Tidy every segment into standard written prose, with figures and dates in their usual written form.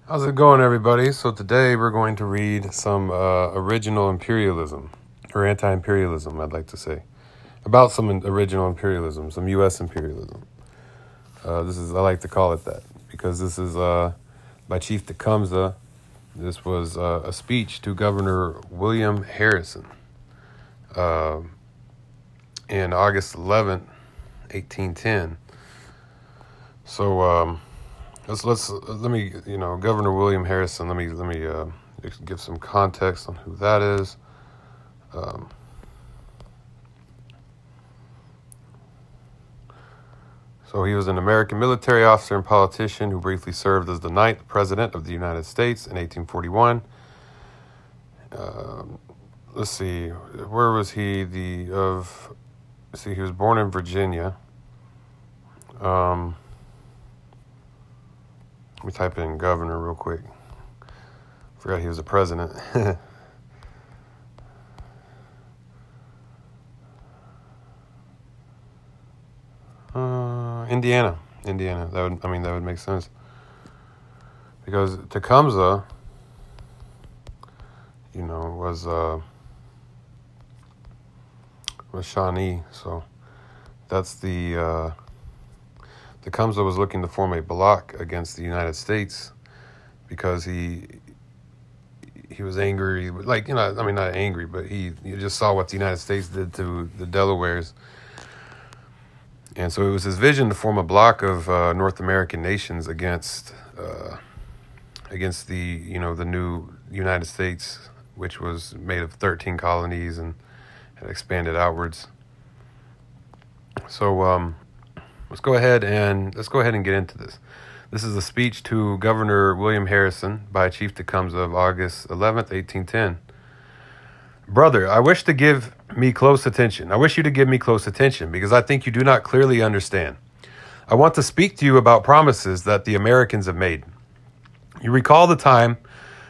How's it going, everybody? So today we're going to read some original imperialism, or anti-imperialism, I'd like to say, about some original imperialism, some U.S. imperialism. I like to call it that, because this is by Chief Tecumseh. This was a speech to Governor William Harrison in August 11th, 1810. So let me Governor William Harrison. Let me give some context on who that is. So he was an American military officer and politician who briefly served as the 9th President of the United States in 1841. Let's see, where was he? He was born in Virginia. Let me type in governor real quick. Forgot he was a president. Indiana. That would make sense, because Tecumseh, was Shawnee. So that's Tecumseh was looking to form a bloc against the United States because he was angry, not angry, but he just saw what the United States did to the Delawares. And so it was his vision to form a bloc of North American nations against the the new United States, which was made of 13 colonies and had expanded outwards. So let's go ahead and get into this. This is a speech to Governor William Harrison by Chief Tecumseh of August 11th, 1810. Brother, I wish you to give me close attention, because I think you do not clearly understand. I want to speak to you about promises that the Americans have made. You recall the time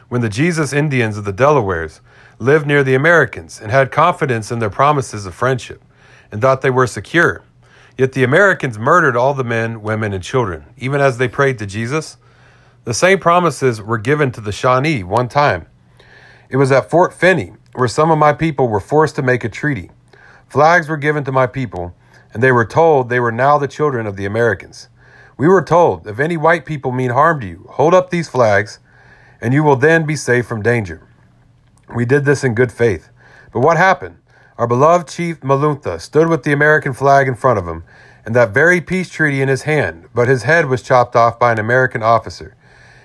when the Jesus Indians of the Delawares lived near the Americans and had confidence in their promises of friendship and thought they were secure. Yet the Americans murdered all the men, women, and children, even as they prayed to Jesus. The same promises were given to the Shawnee one time. It was at Fort Finney, where some of my people were forced to make a treaty. Flags were given to my people, and they were told they were now the children of the Americans. We were told, if any white people mean harm to you, hold up these flags, and you will then be safe from danger. We did this in good faith. But what happened? Our beloved Chief Maluntha stood with the American flag in front of him, and that very peace treaty in his hand, but his head was chopped off by an American officer,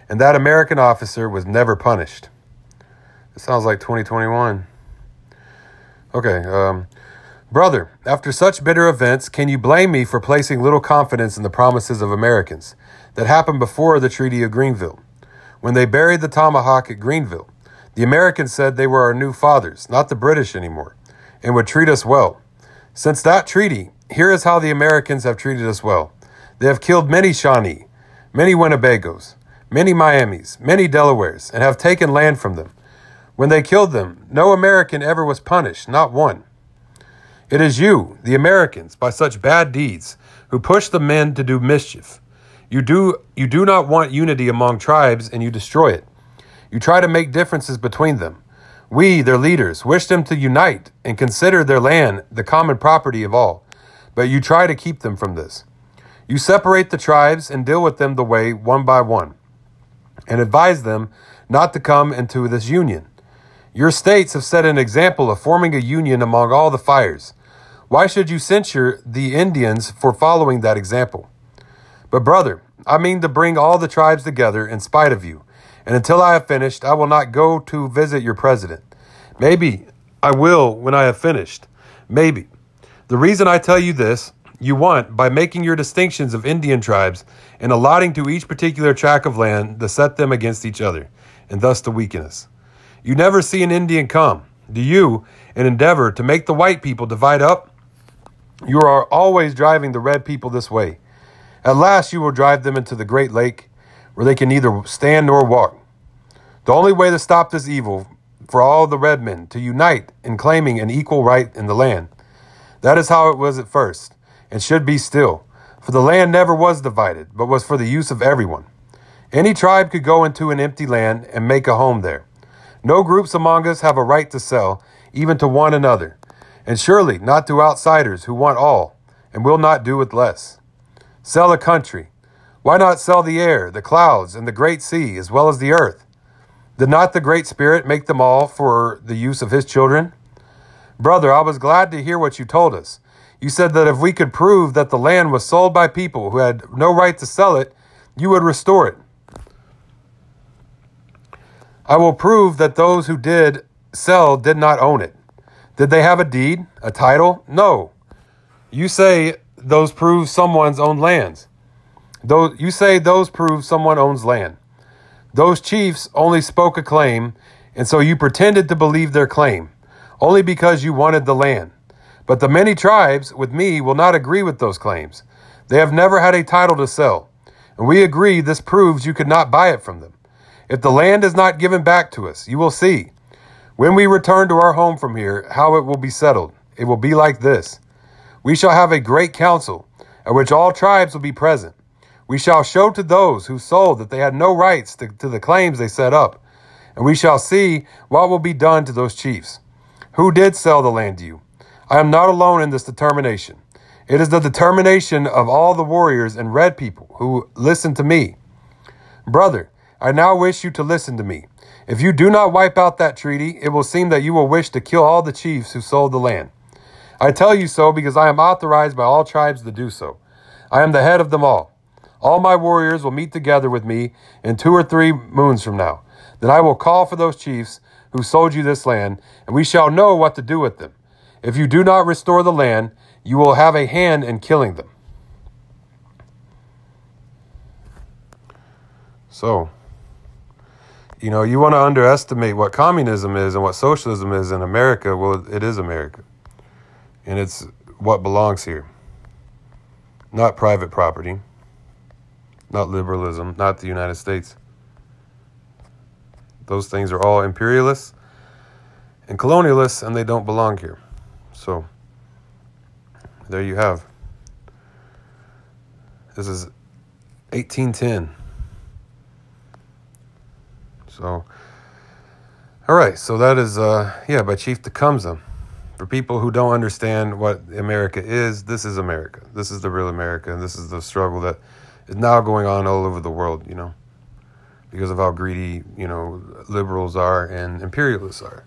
and that American officer was never punished. It sounds like 2021. Okay, brother, after such bitter events, can you blame me for placing little confidence in the promises of Americans that happened before the Treaty of Greenville? When they buried the tomahawk at Greenville, the Americans said they were our new fathers, not the British anymore, and would treat us well. Since that treaty, here is how the Americans have treated us well. They have killed many Shawnee, many Winnebagos, many Miamis, many Delawares, and have taken land from them. When they killed them, no American ever was punished, not one. It is you, the Americans, by such bad deeds, who push the men to do mischief. You do not want unity among tribes, and you destroy it. You try to make differences between them. We, their leaders, wish them to unite and consider their land the common property of all, but you try to keep them from this. You separate the tribes and deal with them the way one by one, and advise them not to come into this union. Your states have set an example of forming a union among all the fires. Why should you censure the Indians for following that example? But brother, I mean to bring all the tribes together in spite of you, and until I have finished, I will not go to visit your president. Maybe I will when I have finished. Maybe. The reason I tell you this, you want, by making your distinctions of Indian tribes and allotting to each particular tract of land to set them against each other, and thus to weaken us. You never see an Indian come, do you, and endeavor to make the white people divide up? You are always driving the red people this way. At last you will drive them into the great lake, where they can neither stand nor walk. The only way to stop this evil for all the red men to unite in claiming an equal right in the land. That is how it was at first, and should be still, for the land never was divided, but was for the use of everyone. Any tribe could go into an empty land and make a home there. No groups among us have a right to sell, even to one another, and surely not to outsiders who want all, and will not do with less. Sell a country. Why not sell the air, the clouds, and the great sea, as well as the earth? Did not the Great Spirit make them all for the use of his children? Brother, I was glad to hear what you told us. You said that if we could prove that the land was sold by people who had no right to sell it, you would restore it. I will prove that those who did sell did not own it. Did they have a deed, a title? No. You say those prove someone's own lands. You say those prove someone owns land. Those chiefs only spoke a claim, and so you pretended to believe their claim, only because you wanted the land. But the many tribes with me will not agree with those claims. They have never had a title to sell, and we agree this proves you could not buy it from them. If the land is not given back to us, you will see, when we return to our home from here, how it will be settled. It will be like this. We shall have a great council, at which all tribes will be present. We shall show to those who sold that they had no rights to the claims they set up, and we shall see what will be done to those chiefs. Who did sell the land to you? I am not alone in this determination. It is the determination of all the warriors and red people who listen to me. Brother, I now wish you to listen to me. If you do not wipe out that treaty, it will seem that you will wish to kill all the chiefs who sold the land. I tell you so because I am authorized by all tribes to do so. I am the head of them all. All my warriors will meet together with me in 2 or 3 moons from now. Then I will call for those chiefs who sold you this land, and we shall know what to do with them. If you do not restore the land, you will have a hand in killing them. So, you want to underestimate what communism is and what socialism is in America. Well, it is America. And it's what belongs here. Not private property. Not liberalism, not the United States. Those things are all imperialists and colonialists, and they don't belong here. So, there you have. This is 1810. So, all right. So that is, by Chief Tecumseh. For people who don't understand what America is, this is America. This is the real America, and this is the struggle that is now going on all over the world, because of how greedy, liberals are and imperialists are.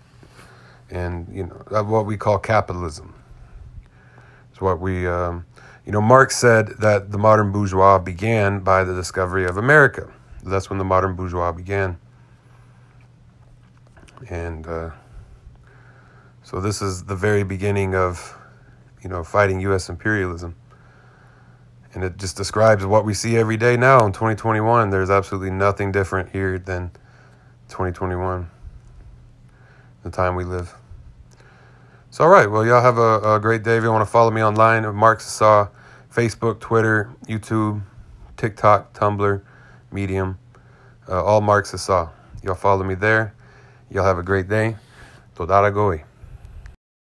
And, what we call capitalism. It's what we, Marx said that the modern bourgeois began by the discovery of America. That's when the modern bourgeois began. And so this is the very beginning of, fighting U.S. imperialism. And it just describes what we see every day now in 2021. There's absolutely nothing different here than 2021, the time we live. So, all right. Well, y'all have a great day. If you want to follow me online, Marx Saw, Facebook, Twitter, YouTube, TikTok, Tumblr, Medium, all Marx Saw. Y'all follow me there. Y'all have a great day. Todara Goi.